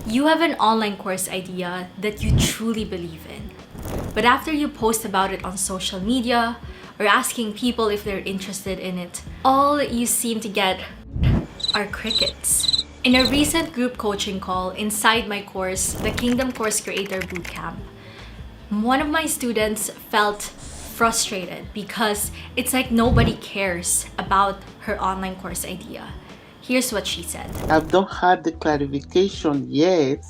You have an online course idea that you truly believe in. But after you post about it on social media or asking people if they're interested in it, all you seem to get are crickets. In a recent group coaching call inside my course, the Kingdom Course Creator Bootcamp, one of my students felt frustrated because it's like nobody cares about her online course idea. Here's what she said. I've not had the clarification yet.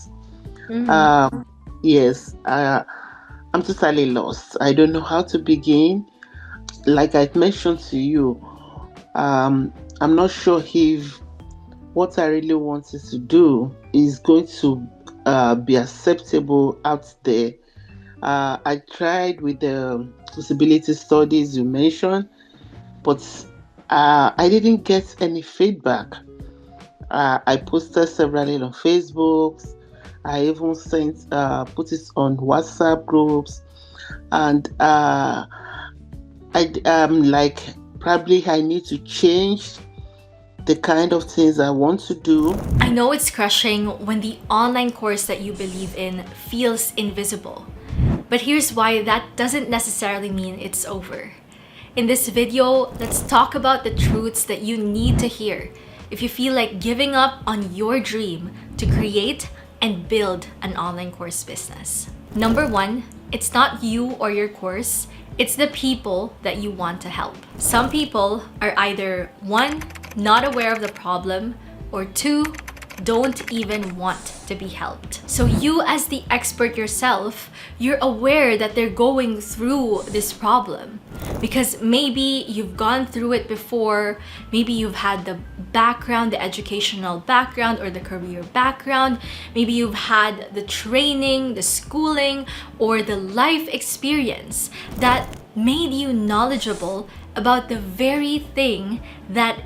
Yes, I'm totally lost. I don't know how to begin. Like I mentioned to you, I'm not sure if what I really wanted to do is going to be acceptable out there. I tried with the disability studies you mentioned, but I didn't get any feedback. I posted several on Facebook. I even put it on WhatsApp groups, and like probably I need to change the kind of things I want to do. I know it's crushing when the online course that you believe in feels invisible. But here's why that doesn't necessarily mean it's over. In this video, let's talk about the truths that you need to hear if you feel like giving up on your dream to create and build an online course business. Number one, it's not you or your course, it's the people that you want to help. Some people are either one, not aware of the problem, or two, don't even want to be helped. So you as the expert yourself, you're aware that they're going through this problem because maybe you've gone through it before, maybe you've had the background, the educational background or the career background, maybe you've had the training, the schooling, or the life experience that made you knowledgeable about the very thing that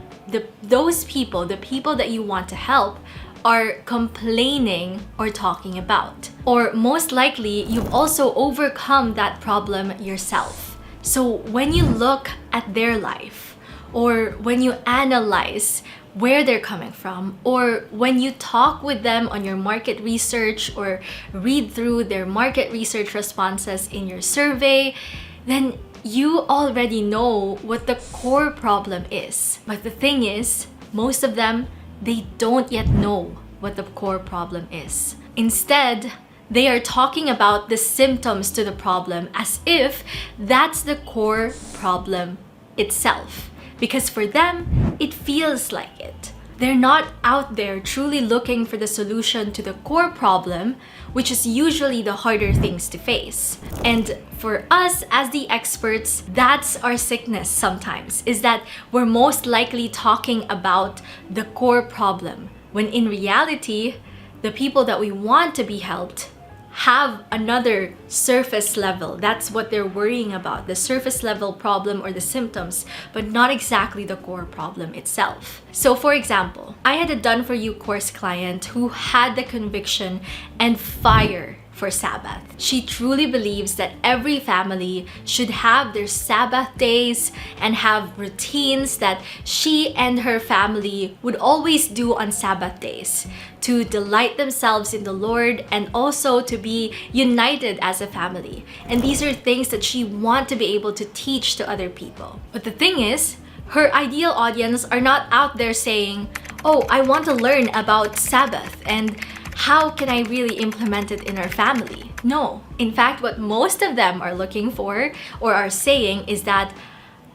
those people, the people that you want to help, are complaining or talking about. Or most likely, you've also overcome that problem yourself. So when you look at their life, or when you analyze where they're coming from, or when you talk with them on your market research or read through their market research responses in your survey, then you already know what the core problem is. But the thing is, most of them, they don't yet know what the core problem is. Instead, they are talking about the symptoms to the problem as if that's the core problem itself. Because for them, it feels like it. They're not out there truly looking for the solution to the core problem, which is usually the harder things to face. And for us as the experts, that's our sickness sometimes, is that we're most likely talking about the core problem, when in reality, the people that we want to be helped have another surface level. That's what they're worrying about, the surface level problem or the symptoms, but not exactly the core problem itself. So for example, I had a done for you course client who had the conviction and fire for Sabbath. She truly believes that every family should have their Sabbath days and have routines that she and her family would always do on Sabbath days to delight themselves in the Lord and also to be united as a family. And these are things that she wants to be able to teach to other people. But the thing is, her ideal audience are not out there saying, "Oh, I want to learn about Sabbath and how can I really implement it in our family?" No. In fact, what most of them are looking for or are saying is that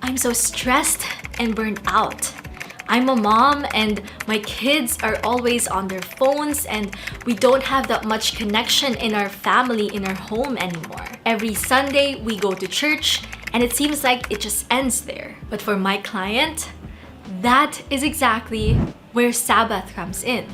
I'm so stressed and burned out. I'm a mom and my kids are always on their phones and we don't have that much connection in our family, in our home anymore. Every Sunday we go to church and it seems like it just ends there. But for my client, that is exactly where Sabbath comes in,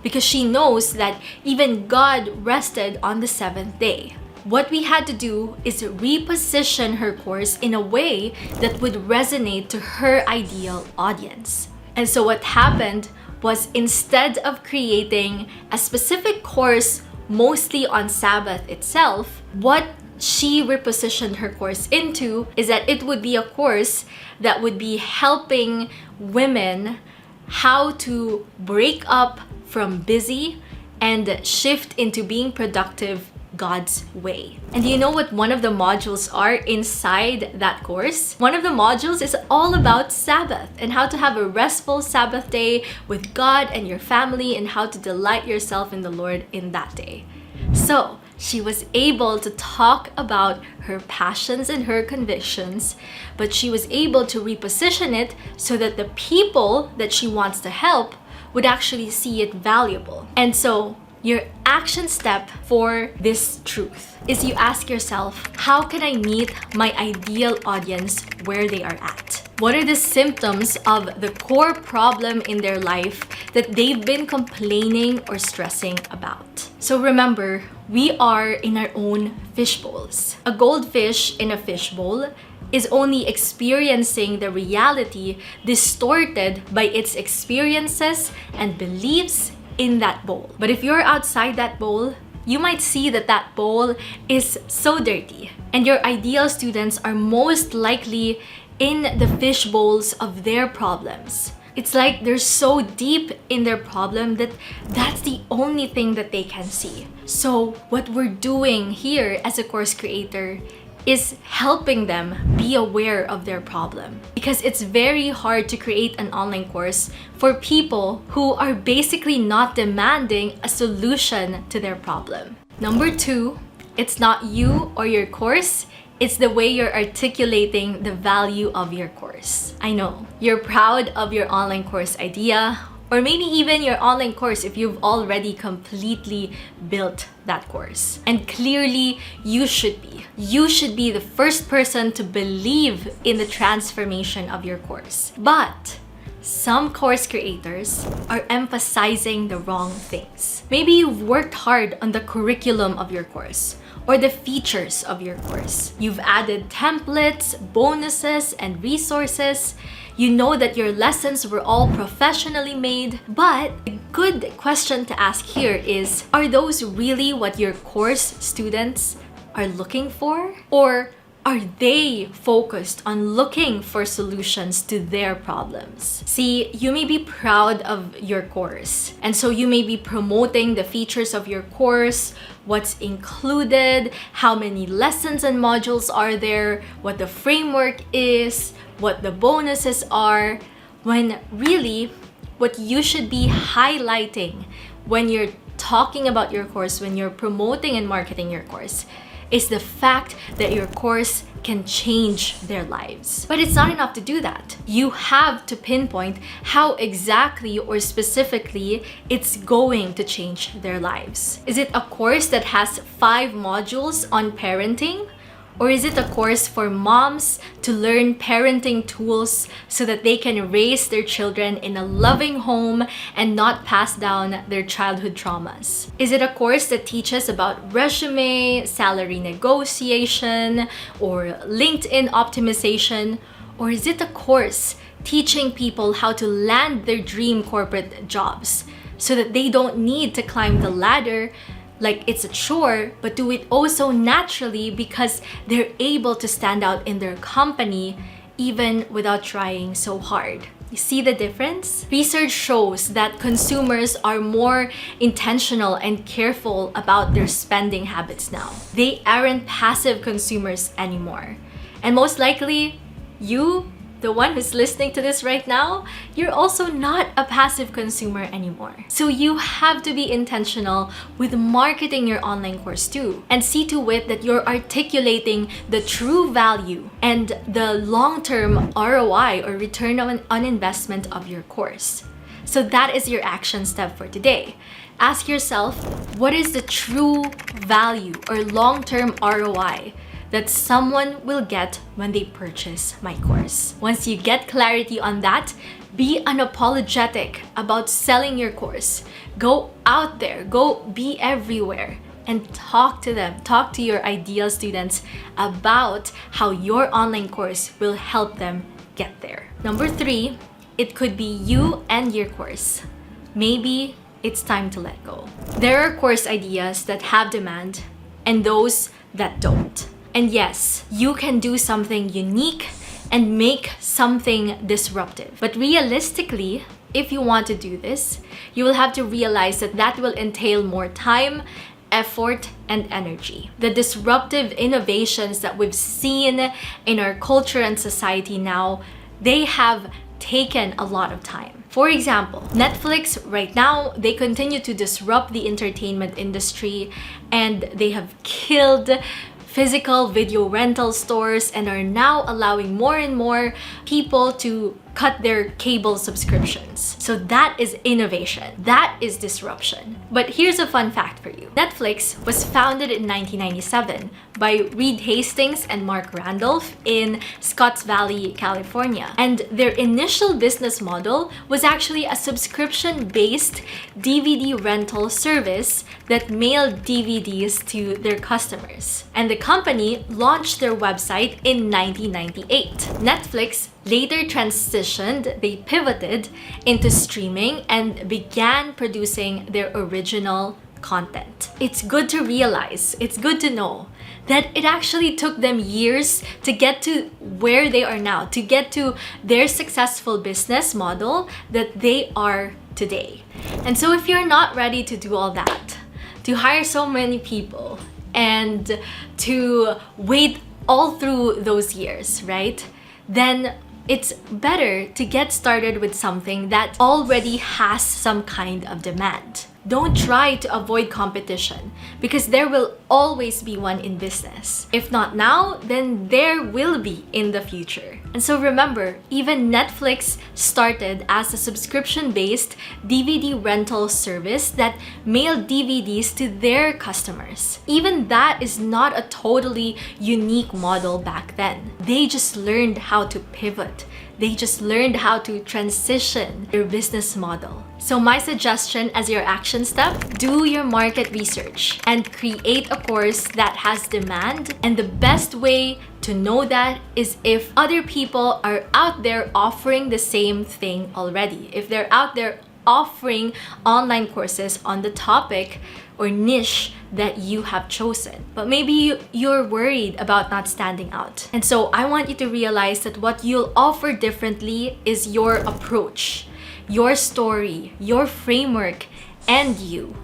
because she knows that even God rested on the seventh day. What we had to do is reposition her course in a way that would resonate to her ideal audience. And so what happened was, instead of creating a specific course mostly on Sabbath itself, what she repositioned her course into is that it would be a course that would be helping women how to break up from busy and shift into being productive God's way. And do you know what one of the modules are inside that course? One of the modules is all about Sabbath and how to have a restful Sabbath day with God and your family and how to delight yourself in the Lord in that day. So she was able to talk about her passions and her convictions, but she was able to reposition it so that the people that she wants to help would actually see it valuable. And so your action step for this truth is you ask yourself, how can I meet my ideal audience where they are at? What are the symptoms of the core problem in their life that they've been complaining or stressing about? So remember, we are in our own fishbowls. A goldfish in a fishbowl is only experiencing the reality distorted by its experiences and beliefs in that bowl. But if you're outside that bowl, you might see that that bowl is so dirty. And your ideal students are most likely in the fish bowls of their problems. It's like they're so deep in their problem that that's the only thing that they can see. So what we're doing here as a course creator is helping them be aware of their problem, because it's very hard to create an online course for people who are basically not demanding a solution to their problem. Number 2, it's not you or your course, it's the way you're articulating the value of your course. I know, you're proud of your online course idea, or maybe even your online course if you've already completely built that course. And clearly, you should be. You should be the first person to believe in the transformation of your course. But some course creators are emphasizing the wrong things. Maybe you've worked hard on the curriculum of your course or the features of your course. You've added templates, bonuses, and resources. You know that your lessons were all professionally made, but a good question to ask here is, are those really what your course students are looking for? Or are they focused on looking for solutions to their problems? See, you may be proud of your course, and so you may be promoting the features of your course, what's included, how many lessons and modules are there, what the framework is, what the bonuses are, when really what you should be highlighting when you're talking about your course, when you're promoting and marketing your course, is the fact that your course can change their lives. But it's not enough to do that. You have to pinpoint how exactly or specifically it's going to change their lives. Is it a course that has 5 modules on parenting? Or is it a course for moms to learn parenting tools so that they can raise their children in a loving home and not pass down their childhood traumas? Is it a course that teaches about resume, salary negotiation, or LinkedIn optimization? Or is it a course teaching people how to land their dream corporate jobs so that they don't need to climb the ladder like it's a chore, but do it also naturally because they're able to stand out in their company even without trying so hard? You see the difference? Research shows that consumers are more intentional and careful about their spending habits now. They aren't passive consumers anymore. And most likely, you, the one who's listening to this right now, you're also not a passive consumer anymore. So you have to be intentional with marketing your online course too, and see to it that you're articulating the true value and the long-term ROI or return on investment of your course. So that is your action step for today. Ask yourself, what is the true value or long-term ROI that someone will get when they purchase my course? Once you get clarity on that, be unapologetic about selling your course. Go out there, go be everywhere, and talk to them, talk to your ideal students about how your online course will help them get there. Number 3, it could be you and your course. Maybe it's time to let go. There are course ideas that have demand and those that don't. And yes, you can do something unique and make something disruptive. But realistically, if you want to do this, you will have to realize that that will entail more time, effort, and energy. The disruptive innovations that we've seen in our culture and society now, they have taken a lot of time. For example, Netflix right now, they continue to disrupt the entertainment industry, and they have killed physical video rental stores and are now allowing more and more people to cut their cable subscriptions. So that is innovation. That is disruption. But here's a fun fact for you. Netflix was founded in 1997 by Reed Hastings and Mark Randolph in Scotts Valley, California. And their initial business model was actually a subscription-based DVD rental service that mailed DVDs to their customers. And the company launched their website in 1998. Netflix later transitioned, they pivoted into streaming and began producing their original content. It's good to realize, it's good to know that it actually took them years to get to where they are now, to get to their successful business model that they are today. And so if you're not ready to do all that, to hire so many people and to wait all through those years, right? Then it's better to get started with something that already has some kind of demand. Don't try to avoid competition because there will always be one in business. If not now, then there will be in the future. And so remember, even Netflix started as a subscription-based DVD rental service that mailed DVDs to their customers. Even that is not a totally unique model back then. They just learned how to pivot. They just learned how to transition their business model. So my suggestion as your action step, do your market research and create a course that has demand. And the best way to know that is if other people are out there offering the same thing already. If they're out there offering online courses on the topic or niche that you have chosen. But maybe you're worried about not standing out. And so I want you to realize that what you'll offer differently is your approach, your story, your framework, and you.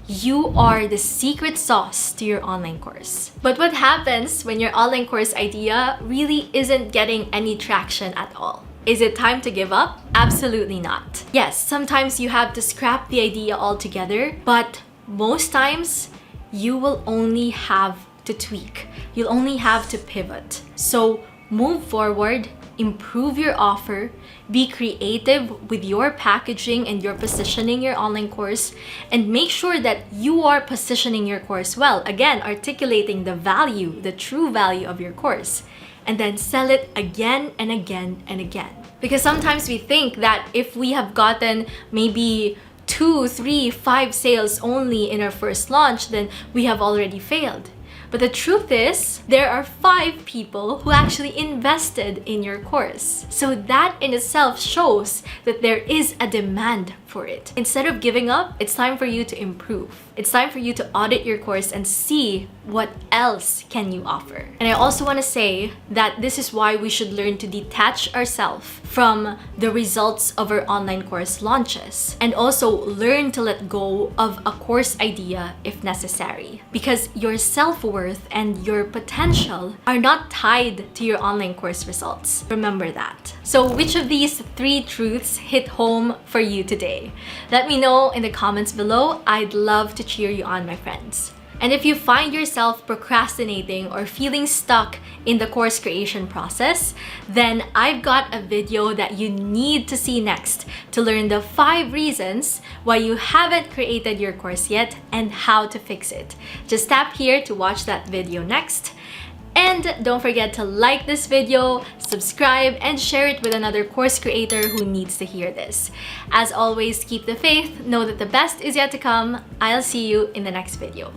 You are the secret sauce to your online course. But what happens when your online course idea really isn't getting any traction at all? Is it time to give up? Absolutely not. Yes, sometimes you have to scrap the idea altogether, but most times you will only have to tweak. You'll only have to pivot. So move forward, improve your offer, be creative with your packaging and your positioning your online course, and make sure that you are positioning your course well. Again, articulating the value, the true value of your course, and then sell it again and again and again. Because sometimes we think that if we have gotten maybe 2, 3, 5 sales only in our first launch, then we have already failed. But the truth is, there are 5 people who actually invested in your course. So that in itself shows that there is a demand for it. Instead of giving up, it's time for you to improve. It's time for you to audit your course and see what else can you offer. And I also want to say that this is why we should learn to detach ourselves from the results of our online course launches, and also learn to let go of a course idea if necessary, because your self-worth and your potential are not tied to your online course results. Remember that. So which of these 3 truths hit home for you today? Let me know in the comments below. I'd love to cheer you on, my friends. And if you find yourself procrastinating or feeling stuck in the course creation process, then I've got a video that you need to see next to learn the 5 reasons why you haven't created your course yet and how to fix it. Just tap here to watch that video next. And don't forget to like this video, subscribe, and share it with another course creator who needs to hear this. As always, keep the faith, know that the best is yet to come. I'll see you in the next video.